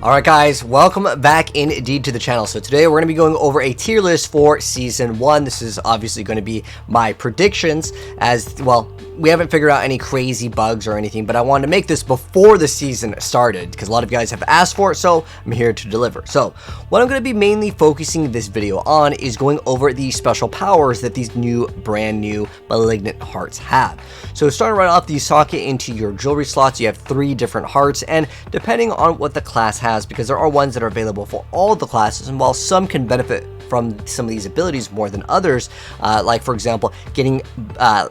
Alright guys, welcome back indeed to the channel. So today we're going to be going over a tier list for Season 1. This is obviously going to be my predictions as, well, we haven't figured out any crazy bugs or anything, but I wanted to make this before the season started because a lot of you guys have asked for it, so I'm here to deliver. So what I'm going to be mainly focusing this video on is going over the special powers that these brand new malignant hearts have. So starting right off, you socket into your jewelry slots. You have 3 different hearts, and depending on what the class has, because there are ones that are available for all the classes, and while some can benefit from some of these abilities more than others, like for example getting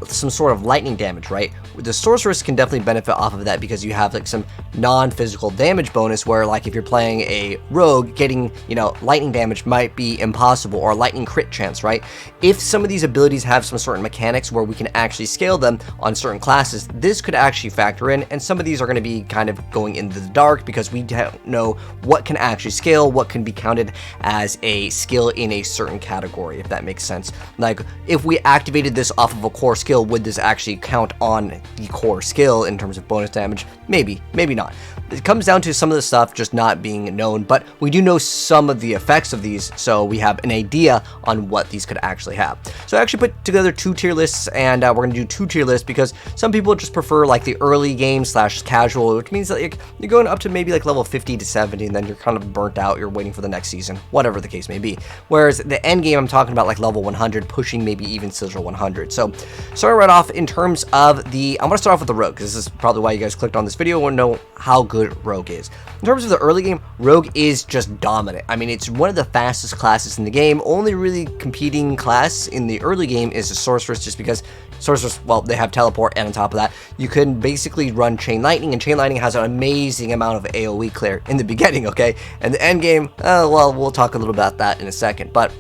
some sort of lightning damage, right? The sorceress can definitely benefit off of that because you have like some non-physical damage bonus where, like, if you're playing a rogue, getting, you know, lightning damage might be impossible, or lightning crit chance, right? If some of these abilities have some certain mechanics where we can actually scale them on certain classes, this could actually factor in, and some of these are going to be kind of going into the dark because we don't know what can actually scale, what can be counted as a skill in a certain category, if that makes sense. Like, if we activated this off of a core skill, would this actually count on the core skill in terms of bonus damage? Maybe, maybe not. It comes down to some of the stuff just not being known, but we do know some of the effects of these, so we have an idea on what these could actually have. So I actually put together 2 tier lists, and we're going to do 2 tier lists because some people just prefer like the early game / casual, which means that you're going up to maybe like level 50 to 70, and then you're kind of burnt out, you're waiting for the next season, whatever the case may be. Whereas the end game, I'm talking about like level 100, pushing maybe even Sigil 100. So starting right off in terms of I'm going to start off with the rogue, because this is probably why you guys clicked on this video, and know how good rogue is. In terms of the early game, rogue is just dominant. I mean, it's one of the fastest classes in the game. Only really competing class in the early game is the sorceress, just because sorcerers, well, they have teleport, and on top of that, you can basically run chain lightning, and chain lightning has an amazing amount of AoE clear in the beginning, okay? And the end game, well, we'll talk a little about that in a second, but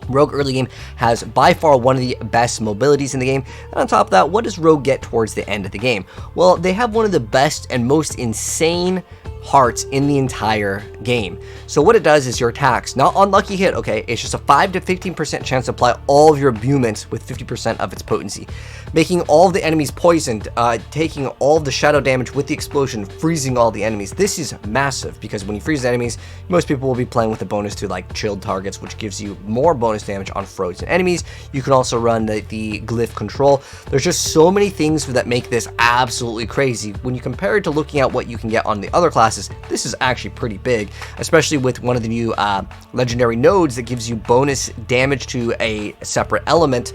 rogue early game has by far one of the best mobilities in the game. And on top of that, what does rogue get towards the end of the game? Well, they have one of the best and most insane hearts in the entire game. So what it does is your attacks, not unlucky hit, okay, it's just a 5 to 15% chance to apply all of your imbuements with 50% of its potency, making all of the enemies poisoned, taking all of the shadow damage with the explosion, freezing all the enemies. This is massive because when you freeze enemies, most people will be playing with a bonus to like chilled targets, which gives you more bonus damage on frozen enemies. You can also run the glyph control. There's just so many things that make this absolutely crazy. When you compare it to looking at what you can get on the other classes, this is actually pretty big, especially with one of the new legendary nodes that gives you bonus damage to a separate element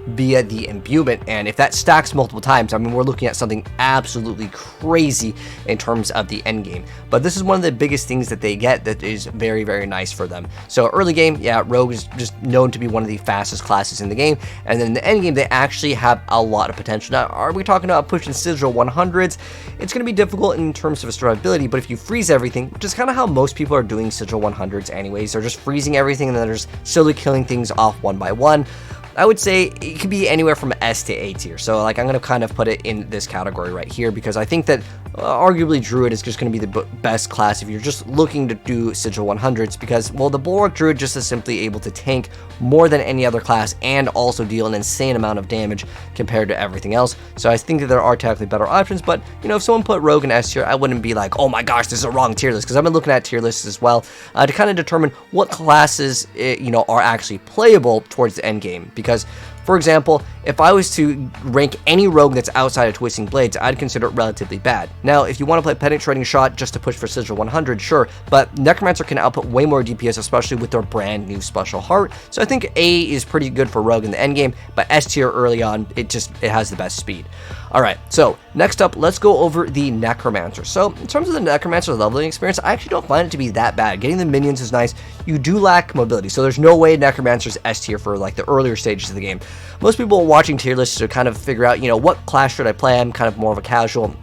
via the imbuement. And if that stacks multiple times, I mean, we're looking at something absolutely crazy in terms of the end game. But this is one of the biggest things that they get that is very, very nice for them. So early game, yeah, rogue is just known to be one of the fastest classes in the game, and then in the end game, they actually have a lot of potential. Now, are we talking about pushing Sigil 100s? It's going to be difficult in terms of survivability, but if you freeze everything, which is kind of how most people are doing Sigil 100s anyways, they're just freezing everything and then they're just slowly killing things off one by one. I would say it could be anywhere from S to A tier. So like, I'm going to kind of put it in this category right here because I think that arguably Druid is just going to be the best class if you're just looking to do Sigil 100s, because, well, the Bulwark Druid just is simply able to tank more than any other class and also deal an insane amount of damage compared to everything else. So I think that there are technically better options, but, you know, if someone put Rogue in S tier, I wouldn't be like, oh my gosh, this is a wrong tier list, because I've been looking at tier lists as well to kind of determine what classes, you know, are actually playable towards the end game. Because, for example, if I was to rank any rogue that's outside of Twisting Blades, I'd consider it relatively bad. Now, if you want to play Penetrating Shot just to push for Sigil 100, sure, but Necromancer can output way more DPS, especially with their brand new special heart. So I think A is pretty good for rogue in the end game, but S tier early on, it has the best speed. Alright, so next up, let's go over the Necromancer. So in terms of the Necromancer leveling experience, I actually don't find it to be that bad. Getting the minions is nice. You do lack mobility, so there's no way Necromancer's S tier for like the earlier stages of the game. Most people watching tier lists to kind of figure out, you know, what class should I play? I'm kind of more of a casual.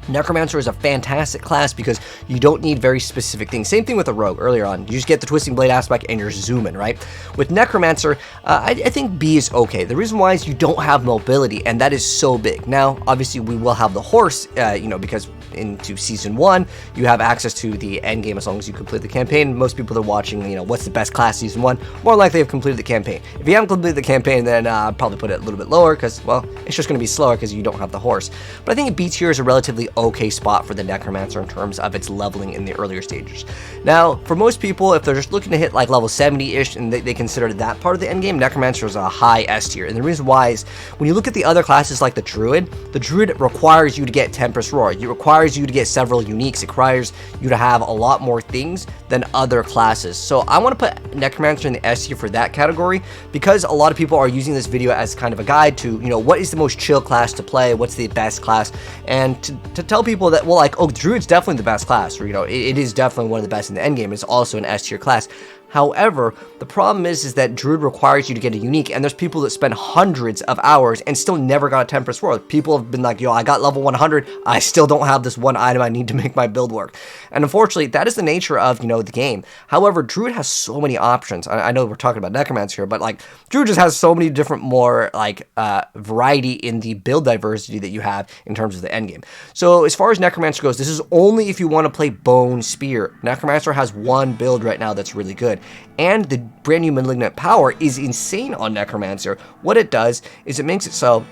Necromancer is a fantastic class because you don't need very specific things. Same thing with a rogue earlier on. You just get the Twisting Blade aspect and you're zooming, right? With Necromancer, I think B is okay. The reason why is you don't have mobility, and that is so big. Now, obviously, we will have the horse, you know, because into Season 1, you have access to the end game as long as you complete the campaign. Most people that are watching, you know, what's the best class Season 1, more likely have completed the campaign. If you haven't completed the campaign, then I'd probably put it a little bit lower because, well, it's just going to be slower because you don't have the horse. But I think B tier is a relatively okay spot for the Necromancer in terms of its leveling in the earlier stages. Now, for most people, if they're just looking to hit like level 70-ish and they consider that part of the endgame, Necromancer is a high S tier. And the reason why is when you look at the other classes like the Druid requires you to get Tempest Roar. It requires you to get several uniques. It requires you to have a lot more things than other classes. So I want to put Necromancer in the S tier for that category because a lot of people are using this video as kind of a guide to, you know, what is the most chill class to play, what's the best class, and to tell people that, well, like, oh, Druid's definitely the best class, or, you know, it is definitely one of the best in the endgame. It's also an S tier class. However, the problem is that Druid requires you to get a unique, and there's people that spend hundreds of hours and still never got a Tempest Roar. People have been like, yo, I got level 100, I still don't have this one item I need to make my build work. And unfortunately, that is the nature of, you know, the game. However, Druid has so many options. I know we're talking about Necromancer here, but like, Druid just has so many different more, like, variety in the build diversity that you have in terms of the endgame. So as far as Necromancer goes, this is only if you want to play Bone Spear. Necromancer has one build right now that's really good. And the brand new Malignant Power is insane on Necromancer. What it does is it makes it so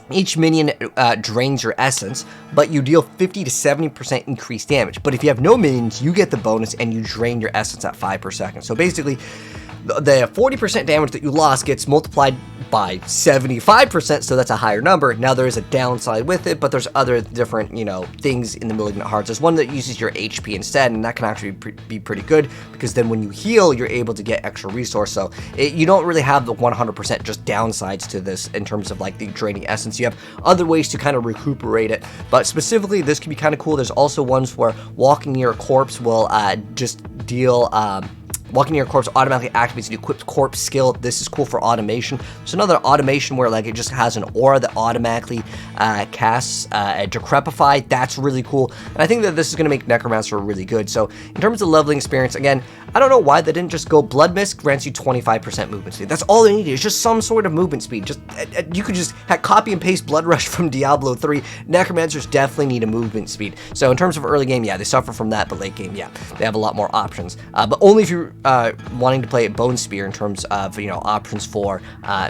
each minion drains your essence, but you deal 50 to 70% increased damage. But if you have no minions, you get the bonus and you drain your essence at 5 per second. So basically, the 40% damage that you lost gets multiplied by 75%, so that's a higher number. Now there is a downside with it, but there's other different, you know, things in the Malignant Hearts. There's one that uses your HP instead, and that can actually be pretty good, because then when you heal, you're able to get extra resource. So you don't really have the 100% just downsides to this in terms of like the draining essence. You have other ways to kind of recuperate it, but specifically this can be kind of cool. There's also ones where walking near a corpse will just deal walking near a corpse automatically activates the equipped corpse skill. This is cool for automation. There's another automation where like it just has an aura that automatically casts Decrepify. That's really cool. And I think that this is going to make Necromancer really good. So in terms of leveling experience, again, I don't know why they didn't just go Blood Mist grants you 25% movement speed. That's all they needed. It's just some sort of movement speed. Just you could just copy and paste Blood Rush from Diablo 3. Necromancers definitely need a movement speed. So in terms of early game, yeah, they suffer from that, but late game, yeah, they have a lot more options. But only if you're wanting to play Bone Spear in terms of, you know, options for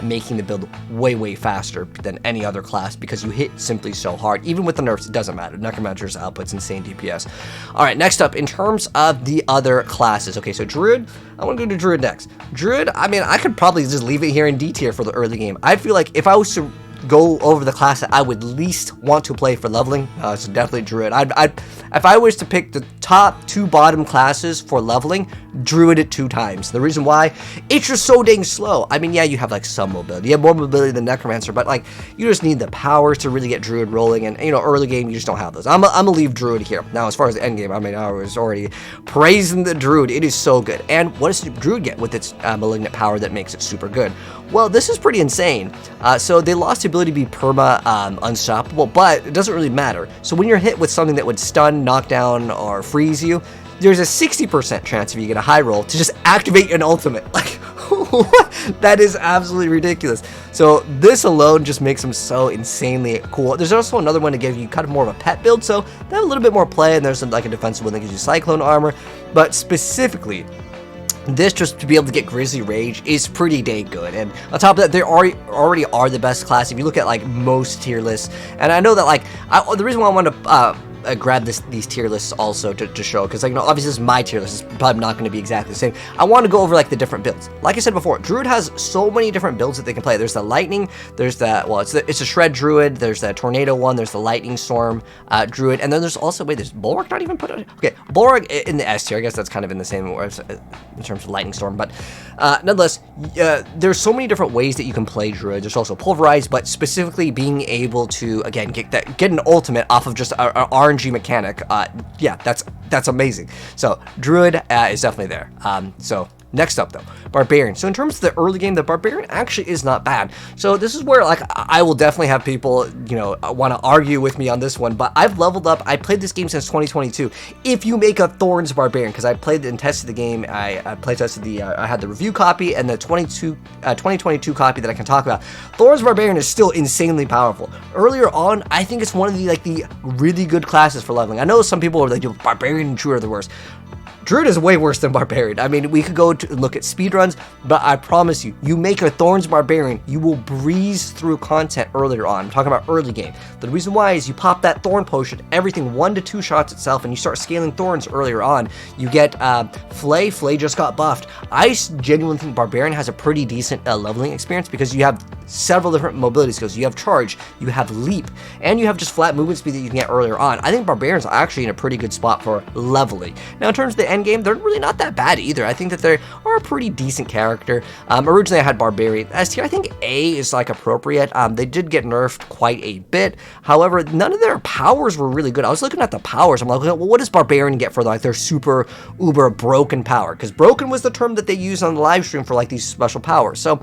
making the build way faster than any other class, because you hit simply so hard. Even with the nerfs, it doesn't matter. Necromancer's output's insane DPS. All right, next up, in terms of the other classes. Okay, so Druid, I want to go to Druid next. Druid, I mean, I could probably just leave it here in D tier for the early game. I feel like if I was to go over the class that I would least want to play for leveling, it's definitely Druid. If I was to pick the top 2 bottom classes for leveling, Druid at 2 times. The reason why, it's just so dang slow. I mean, yeah, you have like some mobility. You have more mobility than Necromancer, but like you just need the powers to really get Druid rolling, and you know, early game you just don't have those. I'm gonna leave Druid here. Now, as far as the end game, I mean, I was already praising the Druid. It is so good. And what does Druid get with its Malignant Power that makes it super good? Well, this is pretty insane. So they lost the ability to be perma unstoppable, but it doesn't really matter. So when you're hit with something that would stun, knock down, or freeze you, there's a 60% chance if you get a high roll to just activate an ultimate. Like, what? That is absolutely ridiculous. So this alone just makes them so insanely cool. There's also another one to give you kind of more of a pet build, so they have a little bit more play, and there's like a defensive one that gives you Cyclone armor, but specifically, this, just to be able to get Grizzly Rage, is pretty dang good. And on top of that, they already are the best class if you look at like most tier lists. And I know that like the reason why I want to grab these tier lists also to show, because like, you know, obviously this is my tier list, it's probably not going to be exactly the same. I want to go over like the different builds. Like I said before, Druid has so many different builds that they can play. There's the Lightning, there's the, well, it's a Shred Druid, there's the Tornado one, there's the Lightning Storm Druid, and then there's also, wait, there's Bulwark not even put on? Okay, Bulwark in the S tier. I guess that's kind of in the same way in terms of Lightning Storm, but nonetheless, there's so many different ways that you can play Druid. There's also Pulverize, but specifically being able to, again, get an ultimate off of just a RNG mechanic, yeah, that's amazing. So Druid is definitely there. So Next up though, Barbarian. So in terms of the early game, the Barbarian actually is not bad. So this is where like I will definitely have people, you know, want to argue with me on this one, but I've leveled up. I played this game since 2022. If you make a Thorns Barbarian, because I played and tested the game, I play tested the, I had the review copy and the 2022 copy that I can talk about. Thorns Barbarian is still insanely powerful. Earlier on, I think it's one of the like the really good classes for leveling. I know some people are like, Barbarian and Druid are the worst. Druid is way worse than Barbarian. I mean, we could go to look at speedruns, but I promise you, you make a Thorns Barbarian, you will breeze through content earlier on. I'm talking about early game. The reason why is you pop that Thorn Potion, everything 1 to 2 shots itself, and you start scaling Thorns earlier on. You get Flay. Flay just got buffed. I genuinely think Barbarian has a pretty decent leveling experience because you have several different mobility skills. You have Charge, you have Leap, and you have just flat movement speed that you can get earlier on. I think Barbarian's actually in a pretty good spot for leveling. Now, in terms of the end game, they're really not that bad either. I think that they are a pretty decent character. Originally, I had Barbarian S tier. I think A is like appropriate. They did get nerfed quite a bit. However, none of their powers were really good. I was looking at the powers. I'm like, well, what does Barbarian get for like their super uber broken power? Because broken was the term that they used on the live stream for like these special powers. So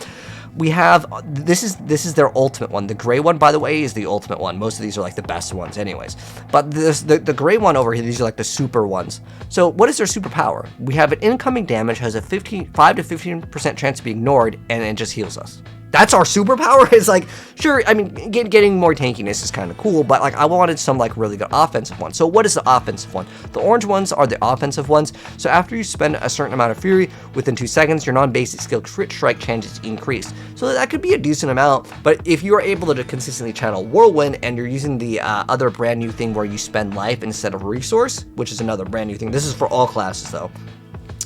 we have, this is their ultimate one. The gray one, by the way, is the ultimate one. Most of these are like the best ones anyways. But the gray one over here, these are like the super ones. So what is their super power? We have an incoming damage, has a 5 to 15% chance to be ignored, and it just heals us. That's our superpower. It's like, sure, I mean, getting more tankiness is kind of cool, but like I wanted some like really good offensive ones. So what is the offensive one? The orange ones are the offensive ones. So after you spend a certain amount of fury, within 2 seconds, your non-basic skill crit strike chances increase. So that could be a decent amount, but if you are able to consistently channel Whirlwind and you're using the other brand new thing where you spend life instead of resource, which is another brand new thing. This is for all classes though.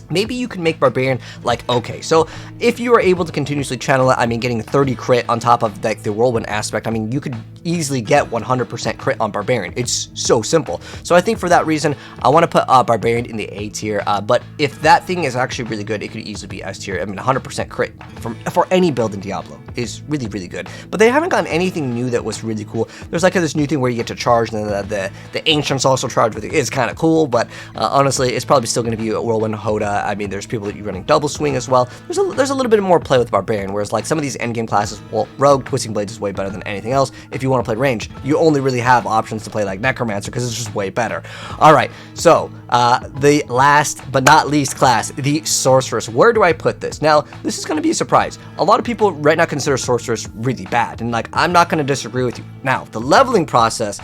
Maybe you can make Barbarian like okay. So if you are able to continuously channel it, I mean, getting 30 crit on top of like the Whirlwind aspect, I mean, you could easily get 100% crit on Barbarian. It's so simple. So I think for that reason, I want to put Barbarian in the A tier. But if that thing is actually really good, it could easily be S tier. I mean, 100% crit for any build in Diablo is really, really good. But they haven't gotten anything new that was really cool. There's like this new thing where you get to charge, and then the Ancients also charge with it. It's kind of cool, but honestly, it's probably still going to be a Whirlwind Hoda. I mean, there's people that you're running double swing as well. There's a little bit more play with Barbarian, whereas like some of these endgame classes, well, Rogue, Twisting Blades is way better than anything else. If you want to play range, you only really have options to play like Necromancer because it's just way better. All right, so the last but not least class, the Sorceress. Where do I put this? Now, this is going to be a surprise. A lot of people right now consider Sorceress really bad, and like I'm not going to disagree with you. Now, the leveling process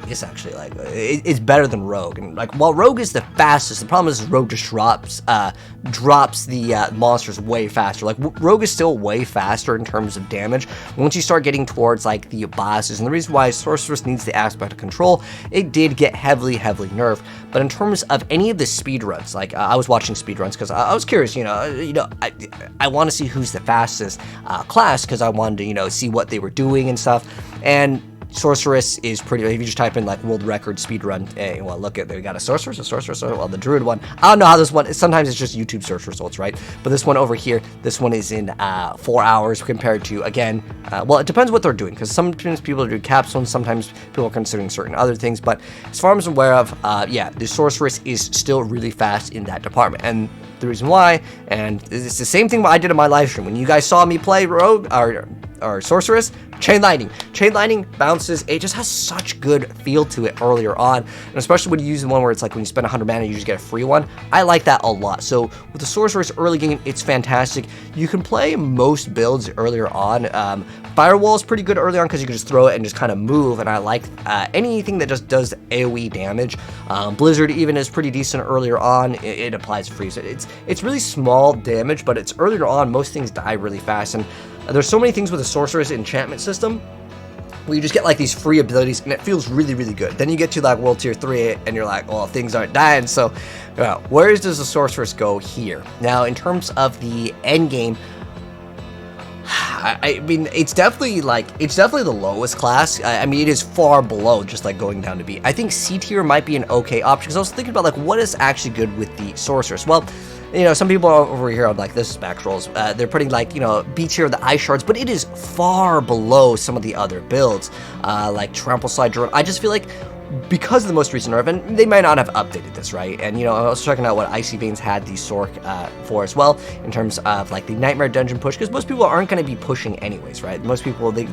it's actually like it's better than Rogue, and like while Rogue is the fastest, the problem is Rogue just drops the monsters way faster. Like Rogue is still way faster in terms of damage once you start getting towards like the bosses, and the reason why Sorceress needs the aspect of control, it did get heavily nerfed. But in terms of any of the speedruns, like I was watching speedruns because I was curious, I want to see who's the fastest class because I wanted to see what they were doing and stuff. And Sorceress is pretty, if you just type in like world record speedrun, well, look at, we got a Sorceress, well, the Druid one. I don't know how this one, sometimes it's just YouTube search results, right? But this one over here, this one is in 4 hours compared to, again, well, it depends what they're doing, because sometimes people are doing capstones, sometimes people are considering certain other things, but as far as I'm aware of, yeah, the Sorceress is still really fast in that department, and the reason why, and it's the same thing I did in my live stream, when you guys saw me play Rogue, or Sorceress, Chain Lightning bounces, it just has such good feel to it earlier on, and especially when you use the one where it's like when you spend 100 mana, you just get a free one. I like that a lot. So with the Sorceress early game, it's fantastic. You can play most builds earlier on. Firewall is pretty good early on because you can just throw it and just kind of move, and I like anything that just does AoE damage. Blizzard even is pretty decent earlier on. It applies freeze. It's really small damage, but it's earlier on. Most things die really fast, and there's so many things with the Sorcerer's enchantment system where you just get like these free abilities, and it feels really good. Then you get to like World Tier 3 and you're like, well, things aren't dying, so where does the Sorceress go here? Now, in terms of the end game, I mean, it's definitely the lowest class. I mean, it is far below just like going down to B. I think C tier might be an okay option, because I was thinking about like what is actually good with the Sorceress. Well, some people over here are like, this is back rolls. They're putting like, B tier of the Ice Shards, but it is far below some of the other builds, like Trample Slide Drone. I just feel like because of the most recent nerf, and they might not have updated this, right? And, you know, I was checking out what Icy Veins had the Sorc for as well, in terms of, like, the Nightmare Dungeon push, because most people aren't going to be pushing anyways, right? Most people, they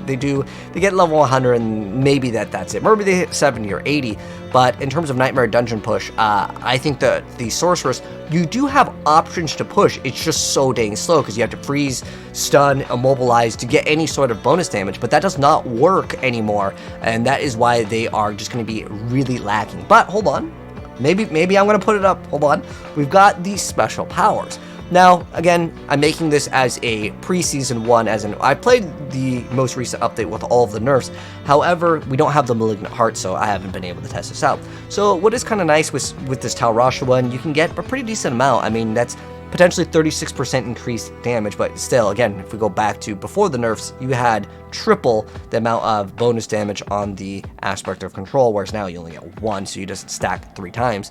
get level 100, and maybe that's it. Maybe they hit 70 or 80, but in terms of Nightmare Dungeon push, I think that the Sorceress, you do have options to push. It's just so dang slow, because you have to freeze, stun, immobilize to get any sort of bonus damage, but that does not work anymore, and that is why they are just going to be really lacking. But hold on, maybe I'm going to put it up. Hold on, we've got these special powers. Now, again, I'm making this as a pre-season 1, as in I played the most recent update with all of the nerfs. However, we don't have the Malignant Heart, so I haven't been able to test this out. So what is kind of nice with this Tal Rasha one, you can get a pretty decent amount. I mean, that's potentially 36% increased damage, but still, again, if we go back to before the nerfs, you had triple the amount of bonus damage on the aspect of control, whereas now you only get 1, so you just stack 3 times.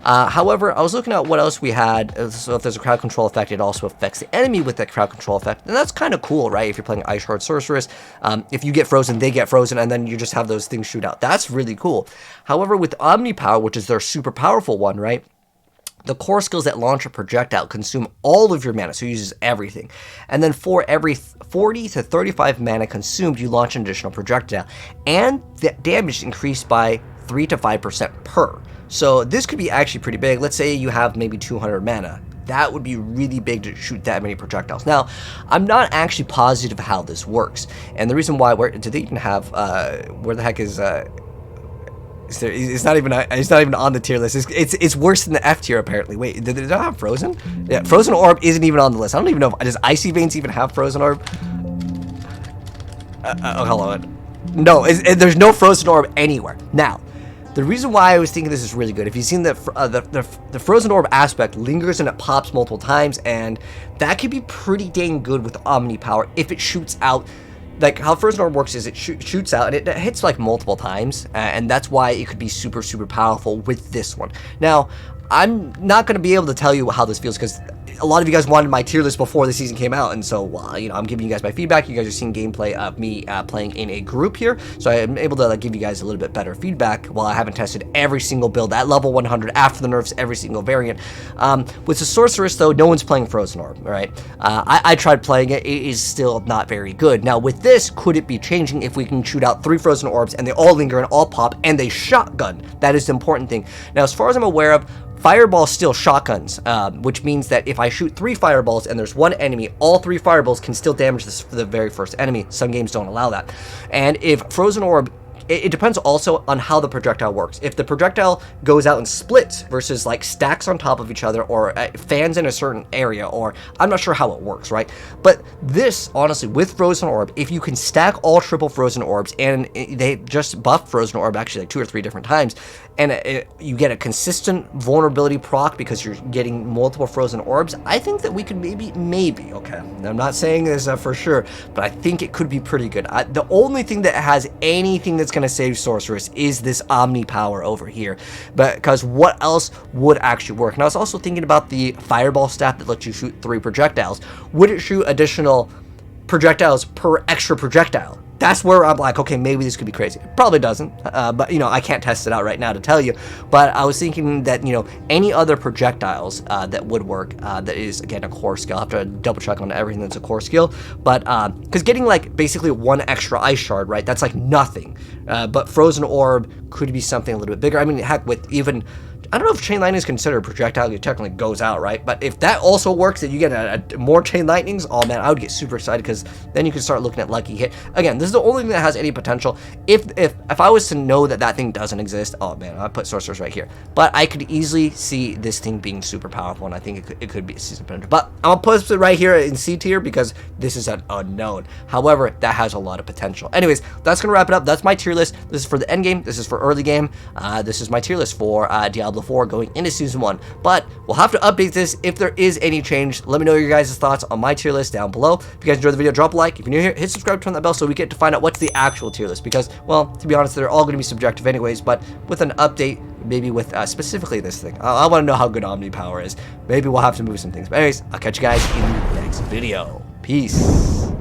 However, I was looking at what else we had. So if there's a crowd control effect, it also affects the enemy with that crowd control effect, and that's kind of cool, right? If you're playing Ice Shard Sorceress, if you get frozen, they get frozen, and then you just have those things shoot out. That's really cool. However, with Omni Power, which is their super powerful one, right? The core skills that launch a projectile consume all of your mana, so it uses everything. And then for every 40 to 35 mana consumed, you launch an additional projectile. And the damage increased by 3 to 5% per. So this could be actually pretty big. Let's say you have maybe 200 mana. That would be really big to shoot that many projectiles. Now, I'm not actually positive how this works. And the reason why, do they even have, where the heck is... It's not even on the tier list. It's worse than the F tier apparently. Wait, did they not have Frozen? Yeah, Frozen Orb isn't even on the list. I don't even know. Does Icy Veins even have Frozen Orb? Hold on. No, there's no Frozen Orb anywhere. Now, the reason why I was thinking this is really good, if you've seen the Frozen Orb aspect lingers and it pops multiple times, and that could be pretty dang good with Omni Power if it shoots out. Like, how Frozen Orb works is it shoots out, and it hits, like, multiple times, and that's why it could be super, super powerful with this one. Now, I'm not going to be able to tell you how this feels, because a lot of you guys wanted my tier list before the season came out, and so, you know, I'm giving you guys my feedback. You guys are seeing gameplay of me playing in a group here, so I'm able to give you guys a little bit better feedback while I haven't tested every single build at level 100 after the nerfs, every single variant. With the Sorceress, though, no one's playing Frozen Orb, right? I tried playing it. It is still not very good. Now, with this, could it be changing if we can shoot out 3 Frozen Orbs, and they all linger and all pop, and they shotgun? That is the important thing. Now, as far as I'm aware of, Fireballs still shotguns, which means that if I shoot 3 fireballs and there's 1 enemy, all 3 fireballs can still damage this for the very first enemy. Some games don't allow that. And if Frozen Orb, it depends also on how the projectile works. If the projectile goes out and splits versus like stacks on top of each other, or fans in a certain area, or I'm not sure how it works, right? But this, honestly, with Frozen Orb, if you can stack all triple Frozen Orbs, and they just buff Frozen Orb actually like 2 or 3 different times, and you get a consistent vulnerability proc because you're getting multiple Frozen Orbs, I think that we could maybe, okay, I'm not saying this for sure, but I think it could be pretty good. The only thing that has anything that's going to save Sorceress is this Omni Power over here, because what else would actually work? And I was also thinking about the Fireball staff that lets you shoot 3 projectiles. Would it shoot additional projectiles per extra projectile? That's where I'm like, okay, maybe this could be crazy. It probably doesn't, but, you know, I can't test it out right now to tell you. But I was thinking that, you know, any other projectiles that would work, that is, again, a core skill. I'll have to double check on everything that's a core skill. But, because getting, like, basically 1 extra Ice Shard, right, that's, like, nothing. But Frozen Orb could be something a little bit bigger. I mean, heck, with even... I don't know if Chain Lightning is considered a projectile. It technically goes out, right? But if that also works, that you get more Chain Lightnings, oh man, I would get super excited, because then you can start looking at Lucky Hit. Again, this is the only thing that has any potential. If I was to know that that thing doesn't exist, oh man, I'd put Sorcerers right here. But I could easily see this thing being super powerful, and I think it could be a season potential. But I'm gonna put it right here in C tier because this is an unknown. However, that has a lot of potential. Anyways, that's gonna wrap it up. That's my tier list. This is for the end game. This is for early game. This is my tier list for Diablo 4 going into season 1, but we'll have to update this if there is any change. Let me know your guys' thoughts on my tier list down below. If you guys enjoyed the video, drop a like. If you're new here, hit subscribe, turn that bell so we get to find out what's the actual tier list, because, well, to be honest, they're all going to be subjective anyways, but with an update, maybe with specifically this thing, I want to know how good Omni Power is. Maybe we'll have to move some things, but anyways, I'll catch you guys in the next video. Peace.